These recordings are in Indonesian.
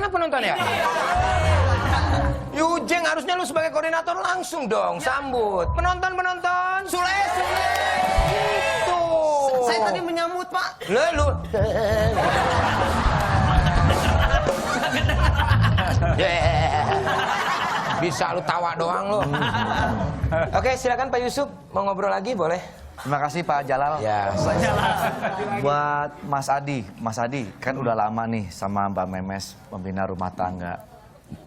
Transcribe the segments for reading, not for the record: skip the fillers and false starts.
penonton ya? Yujeng, harusnya lu sebagai koordinator langsung dong sambut. Penonton, Sule. Gitu. Saya tadi menyambut, Pak. Lu. Bisa lu tawa doang lu. Oke, silakan Pak Yusuf mau ngobrol lagi boleh? Terima kasih Pak Jalal. Ya, Buat Mas Adi kan udah lama nih sama Mbak Memes membina rumah tangga.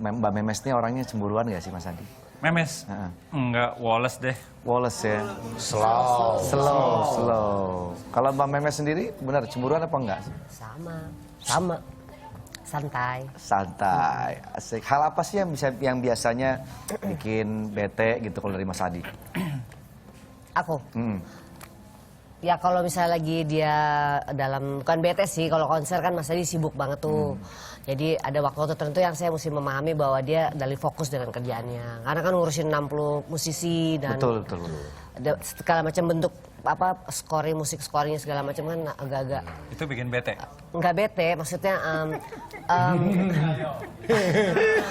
Mbak Memes nih orangnya cemburuan gak sih Mas Adi? Memes? Enggak, Wallace deh. Wallace ya? slow. Kalau Mbak Memes sendiri benar cemburuan apa enggak? Sama. Santai. Asik. Hal apa sih yang biasanya bikin bete gitu kalau dari Mas Adi? Aku? Ya kalau misalnya lagi dia bukan bete sih, kalau konser kan Mas Adi sibuk banget tuh. Jadi ada waktu tertentu yang saya mesti memahami bahwa dia dari fokus dengan kerjaannya. Karena kan ngurusin 60 musisi dan Betul. ada segala macam bentuk musik scoringnya segala macam kan agak-agak. Itu bikin bete? Enggak bete, maksudnya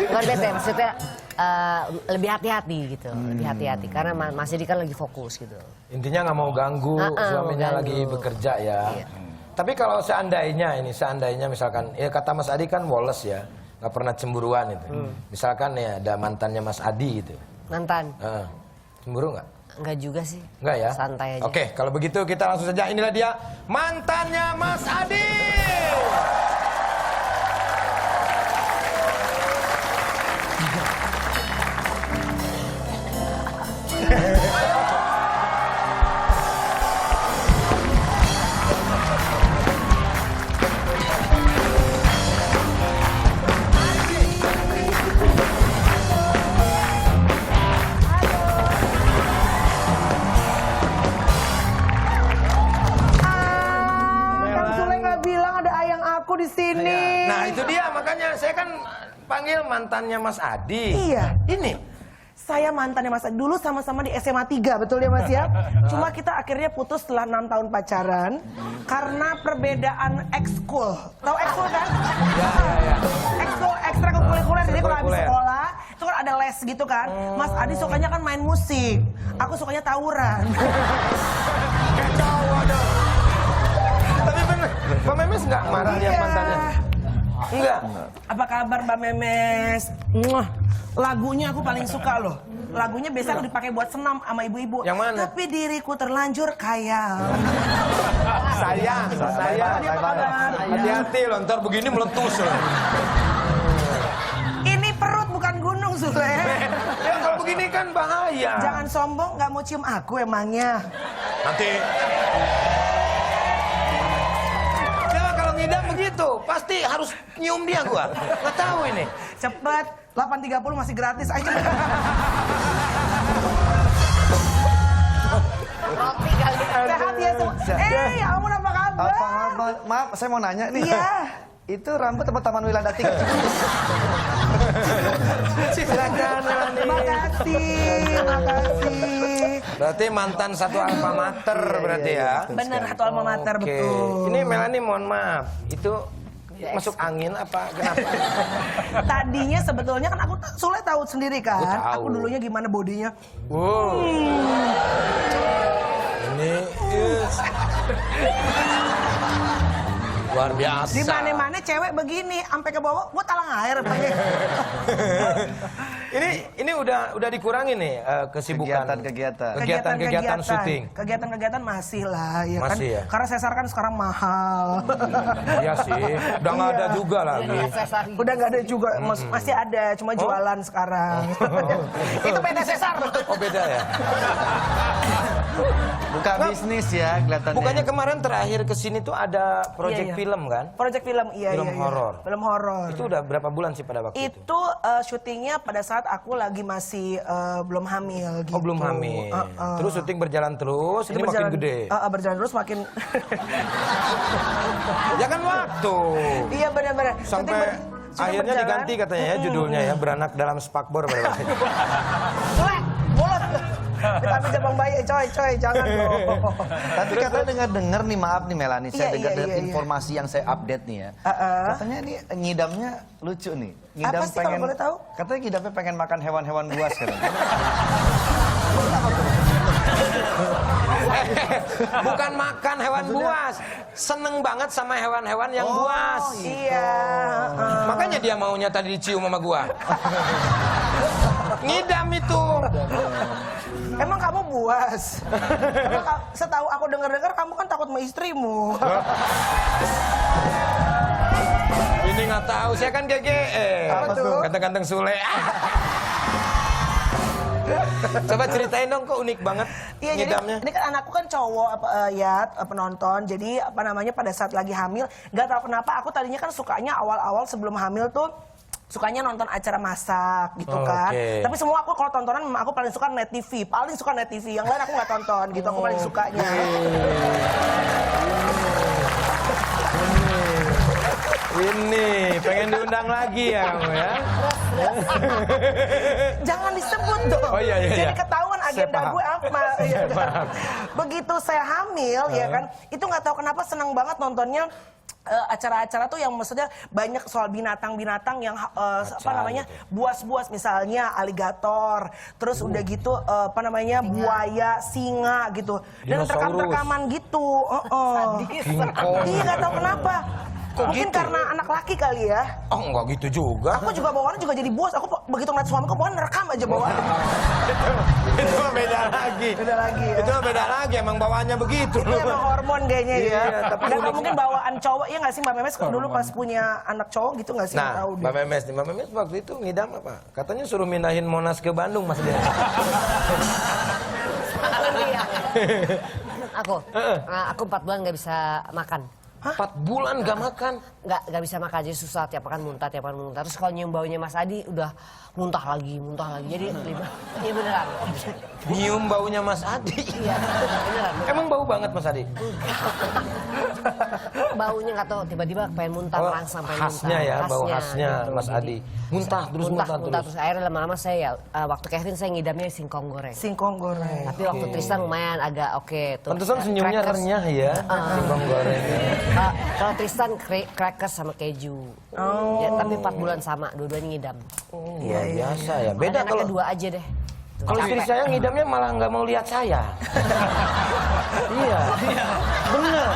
bukan bete, maksudnya lebih hati-hati gitu, lebih hati-hati karena Mas Edi kan lagi fokus gitu. Intinya nggak mau ganggu suaminya lagi bekerja ya. Iya. Tapi kalau seandainya misalkan, ya kata Mas Adi kan Wallace ya, nggak pernah cemburuan itu. Misalkan ya ada mantannya Mas Adi gitu. Mantan? Cemburu nggak? Enggak juga sih. Enggak ya? Santai aja. Oke, kalau begitu kita langsung saja. Inilah dia mantannya Mas Adi. Di sini. Nah itu dia makanya saya kan panggil mantannya Mas Adi. Iya. Ini. Saya mantannya Mas Adi. Dulu sama-sama di SMA 3, betul ya Mas ya? Cuma kita akhirnya putus setelah 6 tahun pacaran. Karena perbedaan ekskul. Tahu ekskul kan? Ya. Ekskul ekstrakurikuler. Jadi kalau habis sekolah, itu kan ada les gitu kan. Mas Adi sukanya kan main musik. Aku sukanya tawuran. Kacau dong. Tapi bener, Mbak Memes nggak marah lihat mantannya? Enggak. Apa kabar Mbak Memes? Muah. Lagunya aku paling suka loh. Lagunya biasa aku dipakai buat senam sama ibu-ibu. Yang mana? Tapi diriku terlanjur kaya. Sayang. Hati-hati loh, ntar begini meletus loh. Ini perut bukan gunung, Sule. Ya kalau begini kan bahaya. Jangan sombong, nggak mau cium aku emangnya. Nanti. Ngidam begitu, pasti harus nyium dia gua. Nggak tahu ini. Cepet, 8.30 masih gratis aja. Roti kali. Sehat ya semua. Ya ampun apa kabar? Apa kabar? Maaf, saya mau nanya nih. Iya. Itu rambut apa Taman Wilandati? Silakan. Makasih. Berarti mantan satu alma mater berarti ya. Bener, satu alma mater, betul. Ini Melanie mohon maaf, itu masuk angin apa kenapa? Tadinya sebetulnya kan aku Sule tahu sendiri kan. Aku tahu. Aku dulunya gimana bodinya. Wow. Ini luar biasa. Di mana-mana cewek begini, sampai ke bawah buat talang air. Ini udah dikurangi nih kesibukan. Kegiatan syuting. Kegiatan masih lah ya kan. Masih ya? Karena sesar kan sekarang mahal. Iya sih. Udah nggak ada juga lagi. Udah nggak ada juga, masih ada, cuma jualan sekarang. Itu PT Sesar. Oh beda ya. Buka bisnis ya kelihatannya. Bukannya kemarin terakhir kesini tuh ada proyek Iya. film kan? Proyek film, iya. Film horor. Film horor. Itu udah berapa bulan sih pada waktu itu? Itu syutingnya pada saat aku lagi masih belum hamil gitu. Oh belum hamil. Terus syuting berjalan terus, ini makin gede. Berjalan terus makin. Ya kan waktu. Iya benar-benar. Sampai akhirnya diganti katanya ya judulnya ya, Beranak dalam Spakbor. Bolot. Vitamin Jabang Bayi, coy, jangan dong. Tapi katanya dengar nih, maaf nih Melanie, saya Iya, dengar iya. informasi yang saya update nih ya. Katanya ini ngidamnya lucu nih. Apa sih kalau boleh tahu? Katanya ngidamnya pengen makan hewan-hewan buas kan. Bukan makan hewan buas, seneng banget sama hewan-hewan yang buas. Iya. Makanya dia maunya tadi dicium sama gua. Ngidam itu. Emang kamu buas? Emang setahu aku dengar-dengar kamu kan takut sama istrimu. Ini nggak tahu, saya kan GGE. Apa tuh? Ganteng-ganteng Sule. Coba ceritain dong, kok unik banget Iya, jadi ngidamnya. ini kan anakku kan cowok penonton. Jadi apa namanya pada saat lagi hamil, nggak tahu kenapa aku tadinya kan sukanya awal-awal sebelum hamil tuh sukanya nonton acara masak gitu kan. Oke. Tapi semua aku kalau tontonan aku paling suka Net TV, paling suka Net TV. Yang lain aku nggak tonton gitu, aku paling sukanya. Ini pengen diundang lagi ya kamu ya. Jangan disebut dong. Oh, iya. Jadi ketahuan agenda paham. gue apa. Ya, kan? Begitu saya hamil ya kan, itu nggak tahu kenapa seneng banget nontonnya. Acara-acara tuh yang maksudnya banyak soal binatang-binatang yang apa namanya buas-buas, misalnya aligator, terus udah gitu apa namanya buaya, singa gitu, dan Dinosaurus. rekaman gitu. King Kong. Iya, nggak tahu kenapa. Kok Mungkin gitu? karena anak laki kali ya. Oh enggak gitu juga. Aku juga bawaannya juga jadi buas. Aku begitu ngeliat suamiku bawaan rekam aja bawaan. Itu mah beda lagi. Beda lagi ya. Itu mah beda lagi, emang bawaannya begitu. Itu emang hormon kayaknya ya. Iya, tapi Dan unik. mungkin bawaan cowok, ya nggak sih Mbak Memes dulu pas punya anak cowok gitu nggak sih? Nggak Nah, tahu deh. Mbak Memes nih, Mbak Memes waktu itu ngidam apa? Katanya suruh mindahin Monas ke Bandung, Mas dia. Aku 4 bulan nggak bisa makan. 4 bulan gak makan. Nggak bisa makan, jadi susah, tiap makan muntah. Terus kalau nyium baunya Mas Adi udah muntah lagi. Jadi iya beneran. Nyium baunya Mas Adi. Iya, beneran. Emang bau banget Mas Adi? Baunya nggak tahu, tiba-tiba pengen muntah, Oh, merangsang pengen khasnya muntah. ya, bau khasnya gitu. Mas Adi. Muntah terus. Terus akhirnya lama-lama saya ya, waktu Kevin saya ngidamnya singkong goreng. Singkong goreng. Tapi waktu Tristan lumayan agak oke tuh. Pantesan senyumnya Crackers. renyah ya, singkong goreng. Kalau Tristan crackers sama keju. Ya, tapi 4 bulan sama, dua-duanya ngidam. Luar biasa ya. Beda Makanya anaknya kalau 2 aja deh. kalau istri saya ngidamnya malah nggak mau lihat saya. Iya, bener.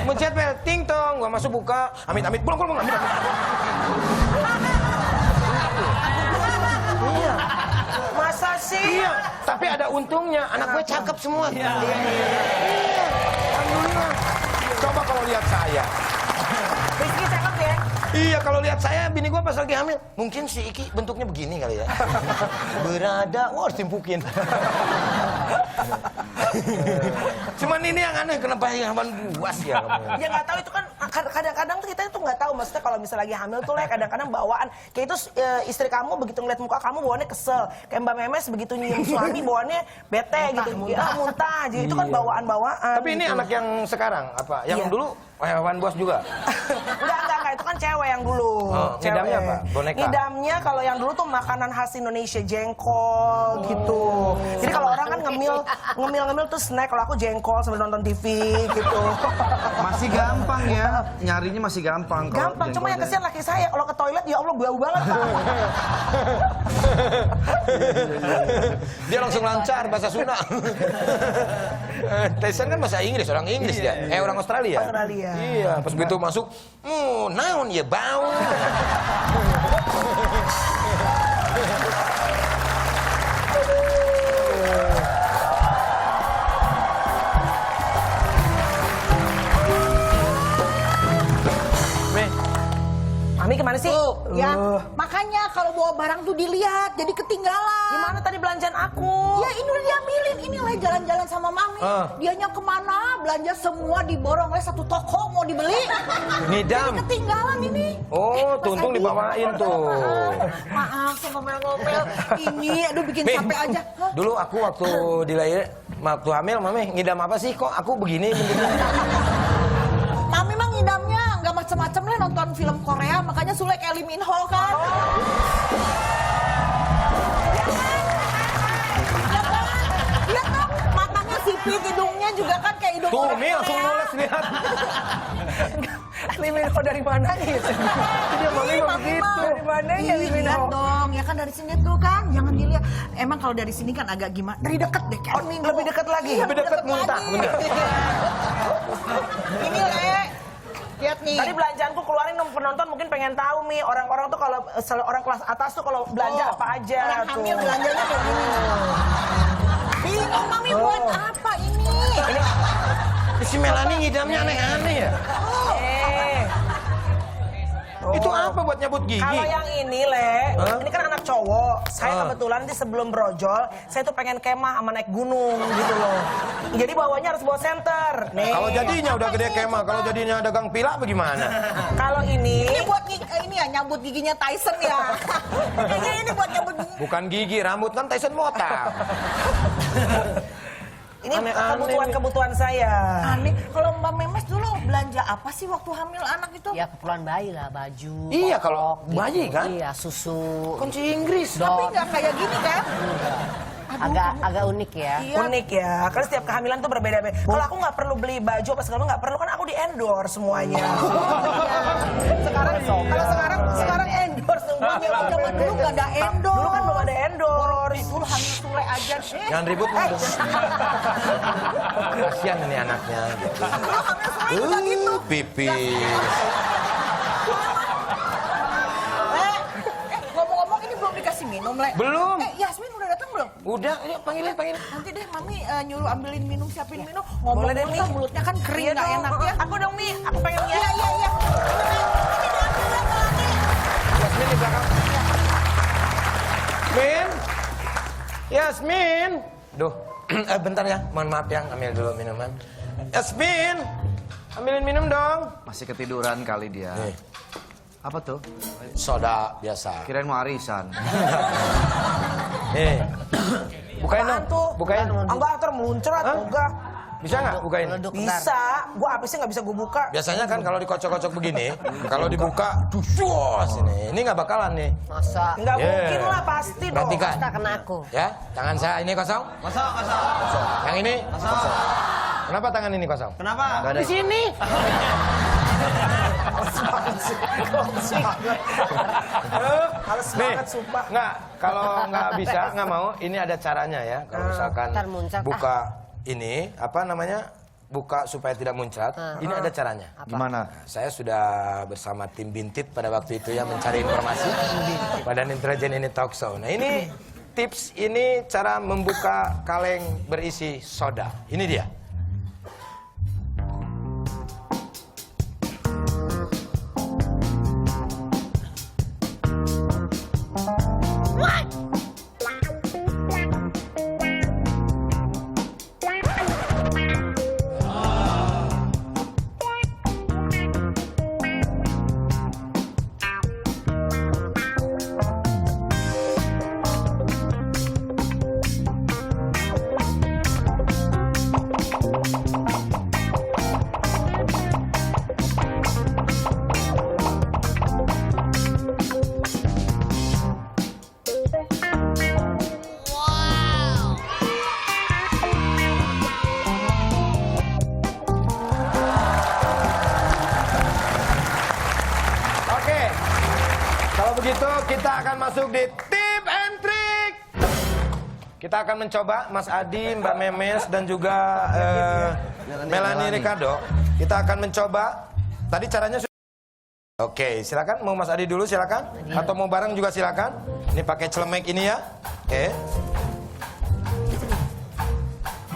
Mencet bel, ting tong, gua masuk buka, amit pulang, amit. Iya, Masa sih? iya. Tapi ada untungnya, anak gue cakep semua. Iya. Alhamdulillah. Coba kalau lihat saya. Rizky cakep ya? Iya, kalau lihat saya, bini gue pas lagi hamil, mungkin si Iki bentuknya begini kali ya. Berada, wah harus timpukin. Cuman ini yang aneh, kenapa hewan buas ya kamu? Ya nggak tahu, itu kan kadang-kadang tuh kita tuh nggak tahu, maksudnya kalau misalnya lagi hamil tuh kadang-kadang bawaan kayak itu istri kamu begitu ngeliat muka kamu bawaannya kesel, kayak Mbak Memes begitu nyium suami bawaannya bete gitu, muntah aja, itu kan Iya. bawaan-bawaan. Tapi ini gitu. anak yang sekarang apa? Yang Iya. dulu hewan buas juga? Enggak, itu kan cewek yang dulu. Oh, ngidamnya apa? Boneka? Ngidamnya kalau yang dulu tuh makanan khas Indonesia, jengkol gitu. Jadi kalau orang kan ngemil tuh snack, kalau aku jengkol sambil nonton TV gitu. Masih gampang ya, nyarinya masih gampang. kalau Gampang, cuma yang jengkol kesian laki saya kalau ke toilet ya Allah bau banget Pak. Dia langsung lancar bahasa Sunda. Tyson kan bahasa Inggris, orang Inggris dia. Orang Australia. Australia. Iya, pas begitu masuk, naon ya bau. Mami kemana sih? Ya, makanya kalau bawa barang tuh dilihat, jadi ketinggalan. Gimana tadi belanjaan aku? Ya ini udah diambilin, inilah jalan-jalan sama Mami. Dianya kemana? Belanja semua diborong oleh satu toko mau dibeli. Ngidam. Jadi ketinggalan ini. Oh, tuh untung Mas Adi, dibawain tuh. Maaf, saya ngomel-ngomel. Ini, aduh bikin Nih, capek aja. Hah? dulu aku waktu waktu hamil, Mami ngidam apa sih? Kok aku begini bentuknya? Mami mah ngidamnya nggak macem-macem lah nonton film Korea, makanya Sule kayak Lee Min Ho kan. Ya kan? juga kan kayak hidung Tuh, orang Mi langsung Korea. nulis lihat. Liminho dari mana gitu? Dia Mami mah begitu. Dari mana ya Ih, lihat Liminho? dong, ya kan dari sini tuh kan, jangan dilihat. Emang kalau dari sini kan agak gimana? Dari deket deh kan. Oh, lebih dekat lagi. Iya, Lebih dekat muntah, lagi. bener. Ini Le, lihat nih. Tadi belanjaanku keluarin dong, penonton mungkin pengen tahu Mi, orang-orang tuh kalau orang kelas atas tuh kalau belanja apa aja Orang tuh. hamil belanjanya kayak gini. Bingung Mami buat apa ini? Si Melani ngidamnya aneh-aneh ya. Itu apa buat nyabut gigi? Kalau yang ini Le, ini kan anak cowok. Saya kebetulan di sebelum brojol, saya tuh pengen kemah sama naik gunung gitu loh. Jadi bawanya harus bawa senter. Nih. Kalau jadinya udah gede kemah, kalau jadinya dagang pila bagaimana? Kalau ini Ini buat ini ya nyambut giginya Tyson ya. Ini buat nyambut gigi. Bukan gigi, rambut kan Tyson botak. ini Aneh-aneh kebutuhan saya. Aneh, kalau Mbak Memes dulu belanja apa sih waktu hamil anak itu? Ya keperluan bayi lah, baju. Iya, popok, kalau bayi kan? Iya, susu. Kunci Inggris. Tapi nggak kayak gini kan? Agak unik ya. Iya. Unik ya, karena setiap kehamilan tuh berbeda-beda. Kalau aku nggak perlu beli baju apa segala nggak perlu kan aku di endorse semuanya. sekarang endorse semuanya. Kalau zaman dulu nggak ada endorse. Dulu kan belum ada endorse. Dulu hamil Sule aja sih. Jangan ribut dong. Kasihan ini anaknya. Dulu hamil Sule juga gitu. Pipis. Ngomong-ngomong ini belum dikasih minum, Le. Belum. Yasmin udah datang belum? Udah, yuk panggilin. Nanti deh Mami nyuruh ambilin minum, siapin minum. Boleh deh, Ngomong-ngomong Mi. mulutnya kan kering Iya nggak dong, enak ya. Aku dong Mi, aku pengen ya. Iya. Yasmin di belakang. Min. Yasmin. Duh, bentar ya. Mohon maaf ya, ambil dulu minuman. Yasmin. Ambilin minum dong. Masih ketiduran kali dia. Nih. Apa tuh? Soda biasa. Kirain mau arisan. Nih. Bukain dong. Apaan tuh? Bukain. Enggak, termuncrat Hah? enggak. Bisa nggak bukain? Meleduk bentar. Bisa, gua habisnya nggak bisa gua buka. Biasanya kan kalau dikocok-kocok begini, kalau dibuka, dusus ini. Ini nggak bakalan nih. Masa Nggak Yeah. mungkin lah, pasti dong. Gantikan. tak kena aku. Ya, tangan saya ini kosong. Kosong. Yang ini kosong. Kenapa tangan ini kosong? Kenapa? Gak ada. Di sini. Harus Nih, banget sumpah. nggak, kalau nggak bisa, nggak mau, ini ada caranya ya. Kalau misalkan Ntar muncrat, buka ini, apa namanya, buka supaya tidak muncrat, ini ada caranya. Gimana? Saya sudah bersama tim Bintit pada waktu itu ya mencari informasi Badan Intelijen ini talk show. Nah ini tips, ini cara membuka kaleng berisi soda. Ini dia. Oke, kalau begitu kita akan masuk di tip and trick. Kita akan mencoba Mas Adi, Mbak Memes dan juga Melanie Ricardo. Kita akan mencoba. Tadi caranya sudah. Oke, silakan. Mau Mas Adi dulu silakan. Atau mau bareng juga silakan. Ini pakai celemek ini ya. Oke.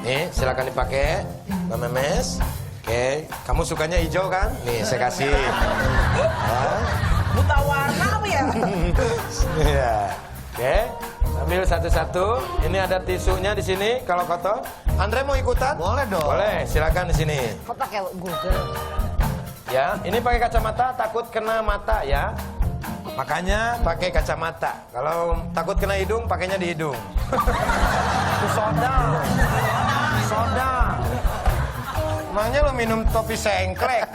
Nih, silakan dipakai Mbak Memes. Oke, kamu sukanya hijau kan? Nih, saya kasih. Ya. Buta warna apa ya? Iya. Oke, ambil satu-satu. Ini ada tisunya di sini kalau kotor. Andre mau ikutan? Boleh dong. Boleh, silakan di sini. Kok pakai Google? Ya, ini pakai kacamata takut kena mata ya. Makanya pakai kacamata. Kalau takut kena hidung, pakainya di hidung. Itu soda. Soda. Emangnya lo minum topi sengklek?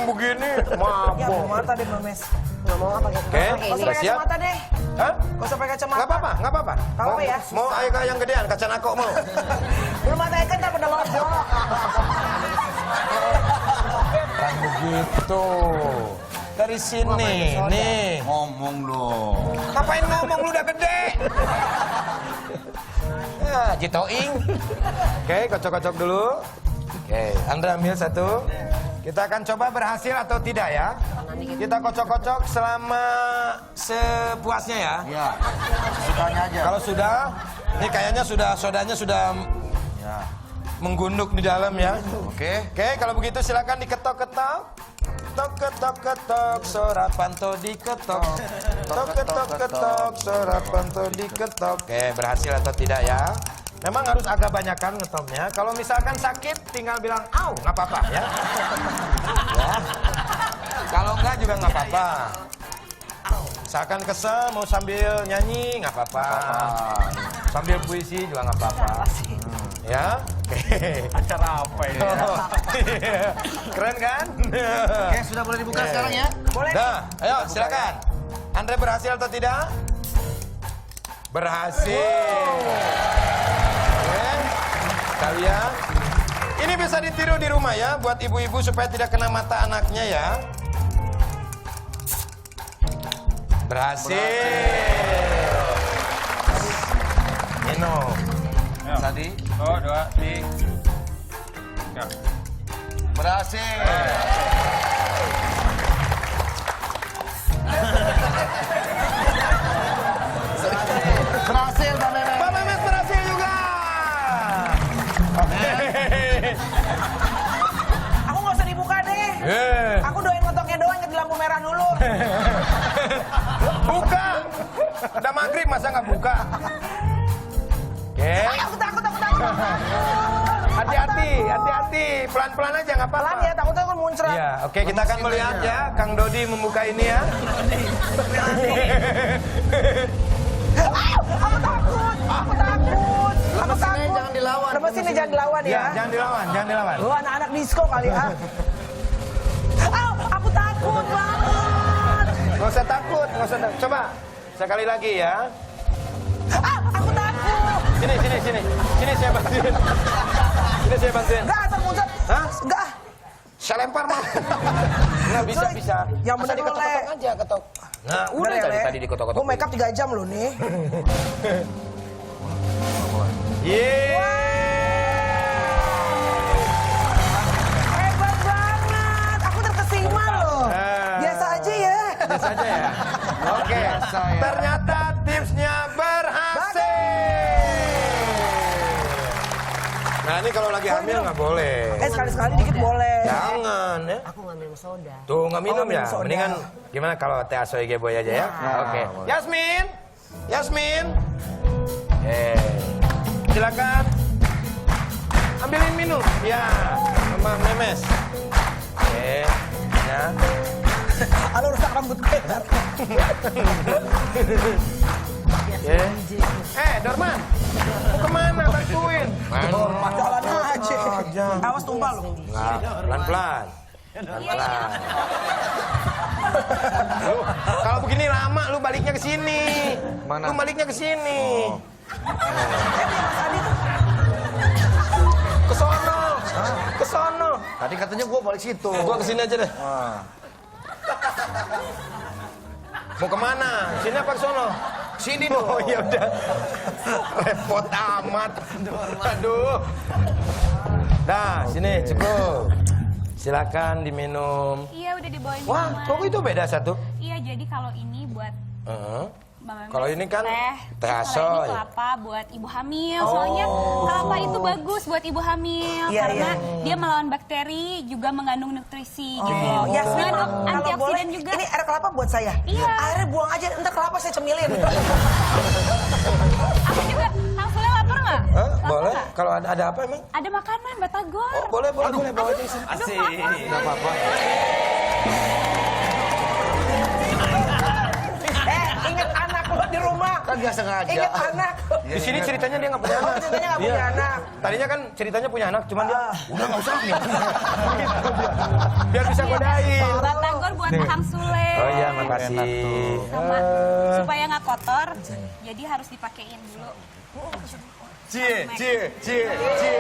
Begini, Ya, mabok. mata deh Memes. Nggak mau apa gitu. Oke, Oh, sudah siap? mata deh. Hah? Gak usah pakai kacamata. Nggak apa-apa, nggak apa-apa. Nggak apa-apa ya? Mau Eka yang gedean, kaca nako mau. Belum ada ikan tak pada lojok. Kan begitu. Dari sini, nih. Ngomong dong. Ngapain ngomong, lu udah gede. Ya, jitoing. Oke, kocok-kocok dulu. Oke, Andra ambil satu. Kita akan coba berhasil atau tidak ya. Kita kocok-kocok selama sepuasnya ya. Iya. Sukanya aja. Kalau sudah, ini kayaknya sudah sodanya sudah Ya. menggunduk di dalam ya. Oke. Oke, kalau begitu silakan diketok-ketok. Tok ketok ketok, sorapan to diketok. Tok ketok ketok, sorapan to diketok. Oke, berhasil atau tidak ya? Memang harus agak banyakan ngetoknya. Kalau misalkan sakit, tinggal bilang au, nggak apa-apa ya. Ya. Kalau enggak juga nggak apa-apa. Misalkan kesel mau sambil nyanyi nggak apa-apa. Sambil puisi juga nggak apa-apa. Ya. Oke. Acara apa ini? Keren kan? Oke, sudah boleh dibuka sekarang ya? Boleh. Nah, ayo silakan. Andre berhasil atau tidak? Berhasil. Oke. Kalian ini bisa ditiru di rumah ya buat ibu-ibu supaya tidak kena mata anaknya ya. Berhasil. Minum. Tadi 1, 2, 3. berhasil. Berhasil, Mbak Memes. Mbak Memes berhasil juga. Aku nggak usah dibuka deh. Aku doain ngotoknya doang di lampu merah dulu. Buka. Udah maghrib masa nggak buka? Oke. Aku takut. Hati-hati, hati-hati. Pelan-pelan aja nggak apa-apa. Pelan ya, takutnya aku muncrat. Iya, oke kita akan melihat ya Kang Dodi membuka ini ya. Aku takut. Lemesin aja, jangan dilawan. Lemesin aja, jangan dilawan Ya, ya. jangan dilawan, jangan dilawan. Oh, anak-anak disco kali ya. Aku takut banget. Nggak usah takut, nggak usah takut. Coba sekali lagi ya. Aku takut. Sini saya bantuin. Sini saya bantuin. Enggak, asal muncrat. Hah? Enggak. Saya lempar mah. Nggak bisa. Yang Masa bener lo, diketok-ketok Le. aja, ketok. Nah, udah Bener, Le. tadi diketok-ketok. Gue make up 3 jam loh nih. Hebat banget. Aku terkesima loh. Biasa aja ya. Biasa aja ya. Oke. Ternyata tipsnya berhasil. Nah ini kalau lagi hamil nggak boleh. Sekali-sekali dikit boleh. Jangan ya. Aku nggak minum soda. Tuh nggak minum minum ya. soda. Mendingan gimana kalau teh asoy boy aja ya. Oke. Yasmin. Silakan. Ambilin minum. Ya. Sama Memes. Oke. Ya. Halo, rusak rambut gue. Dorman. Mau kemana? Bantuin. Jalan aja. Awas tumpah lo. Nggak, pelan-pelan. Pelan-pelan. Lu, kalau begini lama lu baliknya ke sini. Mana? Lu baliknya ke sini. Ke sono. Ke sono. Tadi katanya gua balik situ. Gua ke sini aja deh. Mau kemana? Sini apa ke sono? Sini dong. Oh ya udah. Repot amat. Aduh. Nah, sini cukup. Silakan diminum. Iya udah dibawain Wah, minuman. kok itu beda satu? Iya jadi kalau ini buat Mbak Memes Kalau ini kan teh Kalau asoy. ini kelapa buat ibu hamil. Soalnya kelapa itu bagus buat ibu hamil Iya, karena iya. dia melawan bakteri, juga mengandung nutrisi gitu. Yasmin, Mengandung kalau boleh, antioksidan juga. ini air kelapa buat saya. Iya. Airnya buang aja, ntar kelapa saya cemilin. Aku juga langsungnya lapar nggak? Lapar Boleh? nggak? Kalau ada apa emang? Ada makanan batagor. Oh, boleh bawa aja sini. Asik. Nggak apa-apa. Ingat anak lo di rumah. Kan nggak sengaja. Ingat anak. Di sini ceritanya dia nggak punya anak. ceritanya nggak punya Iya. anak. Tadinya kan ceritanya punya anak, cuman dia udah nggak usah nih. Biar bisa godain. Batagor buat Kang Sule. Oh iya, makasih. Sama supaya nggak kotor, jadi harus dipakein dulu. Cie, cie, cie, cie.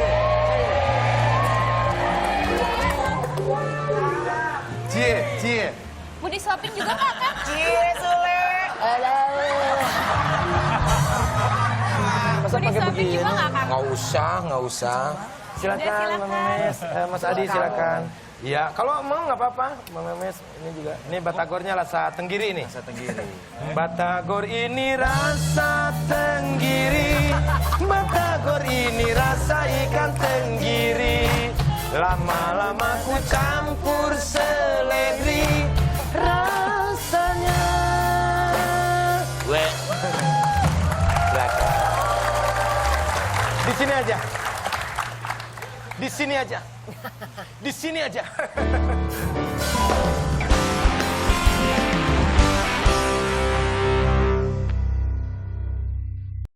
Cie, cie. Mau disuapin juga nggak, Kang? Cie, Sule. Masa Mau disuapin juga nggak, Kang? Nggak usah, nggak usah. Silakan, silakan. Mbak Memes. Mas Adi, silakan. Iya, kalau mau nggak apa-apa, Mbak Memes. Ini juga. Ini batagornya rasa tenggiri ini. Rasa tenggiri. Batagor ini rasa tenggiri. Batagor ini rasa ikan tenggiri. Lama-lama ku campur seledri. Rasanya. Weh. Silakan. Di sini aja. Di sini aja. Di sini aja.